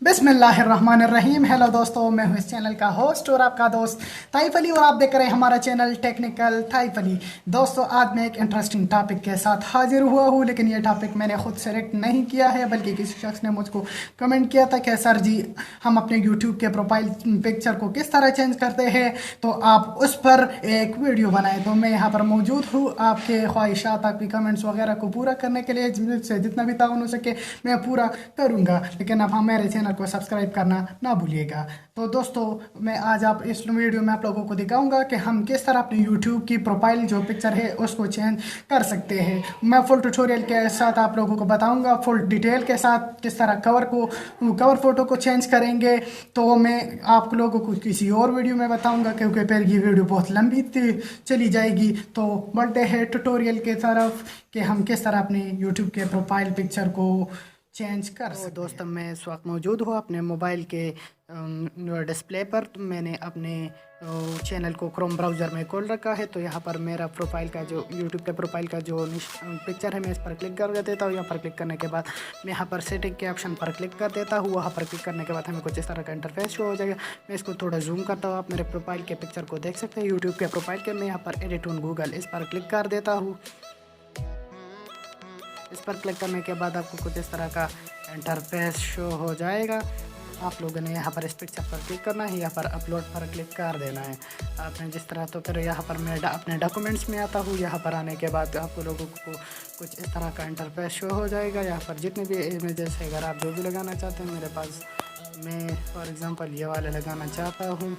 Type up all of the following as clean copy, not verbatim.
बिस्मिल्लाहिर्रहमानिर्रहीम। हेलो दोस्तों, मैं हूं इस चैनल का होस्ट और आपका दोस्त ताइफ अली, और आप देख रहे हैं हमारा चैनल टेक्निकल ताइफ अली। दोस्तों, आज मैं एक इंटरेस्टिंग टॉपिक के साथ हाजिर हुआ हूं, लेकिन ये टॉपिक मैंने खुद सेलेक्ट नहीं किया है, बल्कि किसी शख्स ने मुझको कमेंट किया था कि सर जी, हम अपने यूट्यूब के प्रोफाइल पिक्चर को किस तरह चेंज करते हैं, तो आप उस पर एक वीडियो बनाएं। तो मैं यहाँ पर मौजूद हूँ आपके ख्वाहिशात, आपकी कमेंट्स वगैरह को पूरा करने के लिए। जिससे जितना भी ताउन हो सके मैं पूरा करूँगा, लेकिन आप हमारे चैनल को सब्सक्राइब करना ना भूलिएगा। तो दोस्तों, मैं आज आप इस वीडियो में आप लोगों को दिखाऊंगा कि हम किस तरह अपनी यूट्यूब की प्रोफाइल जो पिक्चर है उसको चेंज कर सकते हैं। मैं फुल ट्यूटोरियल के साथ आप लोगों को बताऊंगा, फुल डिटेल के साथ किस तरह कवर फोटो को चेंज करेंगे। तो मैं आप लोगों को किसी और वीडियो में बताऊंगा, क्योंकि फिर ये वीडियो बहुत लंबी चली जाएगी। तो बढ़ते हैं ट्यूटोरियल के तरफ कि हम किस तरह अपने यूट्यूब के प्रोफाइल पिक्चर को चेंज कर सकते हैं। दोस्तों, मैं इस वक्त मौजूद हूँ अपने मोबाइल के डिस्प्ले पर। तो मैंने अपने चैनल को क्रोम ब्राउज़र में खोल रखा है। तो यहाँ पर मेरा प्रोफाइल का जो यूट्यूब के प्रोफाइल का जो पिक्चर है, मैं इस पर क्लिक कर देता हूँ। यहाँ पर क्लिक करने के बाद मैं यहाँ पर सेटिंग के ऑप्शन पर क्लिक कर देता हूँ। वहाँ पर क्लिक करने के बाद हमें कुछ इस तरह का इंटरफेस शो हो जाएगा। मैं इसको थोड़ा जूम करता हूँ, आप मेरे प्रोफाइल के पिक्चर को देख सकते हैं, यूट्यूब के प्रोफाइल के। मैं यहाँ पर एडिट ऑन गूगल इस पर क्लिक कर देता हूँ। इस पर क्लिक करने के बाद आपको कुछ इस तरह का इंटरफेस शो हो जाएगा। आप लोगों ने यहाँ पर इस पिक्चर पर क्लिक करना है, यहाँ पर अपलोड पर क्लिक कर देना है आपने जिस तरह। तो फिर यहाँ पर मैं अपने डॉक्यूमेंट्स में आता हूँ। यहाँ पर आने के बाद आपको लोगों को कुछ इस तरह का इंटरफेस शो हो जाएगा। यहाँ पर जितने भी इमेजेस है, अगर आप जो भी लगाना चाहते हैं, मेरे पास मैं फॉर एग्ज़ाम्पल ये वाले लगाना चाहता हूँ।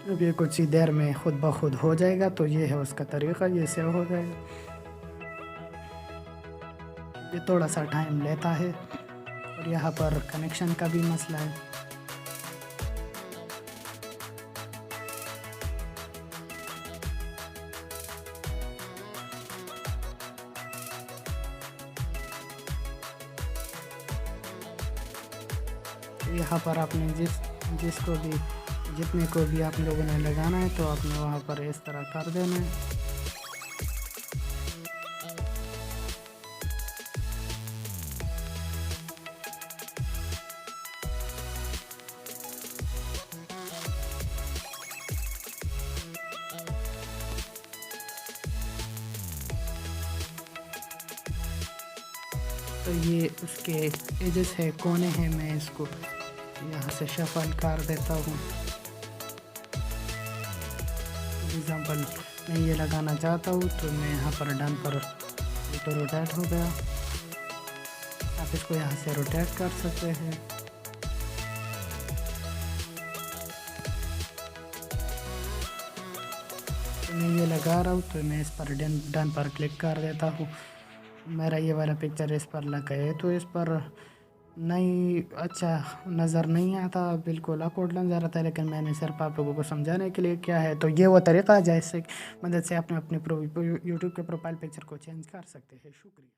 अब ये कुछ ही देर में खुद ब खुद हो जाएगा। तो ये है उसका तरीक़ा, ये सेव हो जाएगा। ये थोड़ा सा टाइम लेता है, और यहाँ पर कनेक्शन का भी मसला है। यहाँ पर आपने जितने को भी आप लोगों ने लगाना है, तो आपने वहाँ पर इस तरह कर देना है। तो ये उसके एजेस है, कोने हैं, मैं इसको यहाँ से शफल कर देता हूँ। एग्जाम्पल मैं ये लगाना चाहता हूँ, तो मैं यहाँ पर डन पर तो रोटेट हो गया। आप इसको यहाँ से रोटेट कर सकते हैं। तो मैं ये लगा रहा हूँ, तो मैं इस पर डन पर क्लिक कर देता हूँ। मेरा ये वाला पिक्चर इस पर लगा है, तो इस पर नहीं अच्छा नज़र नहीं आता, बिल्कुल awkward नज़र आता है। लेकिन मैंने सिर्फ आप लोगों को समझाने के लिए क्या है। तो ये वो तरीक़ा है जिससे मदद से अपने यूट्यूब के प्रोफाइल पिक्चर को चेंज कर सकते हैं। शुक्रिया।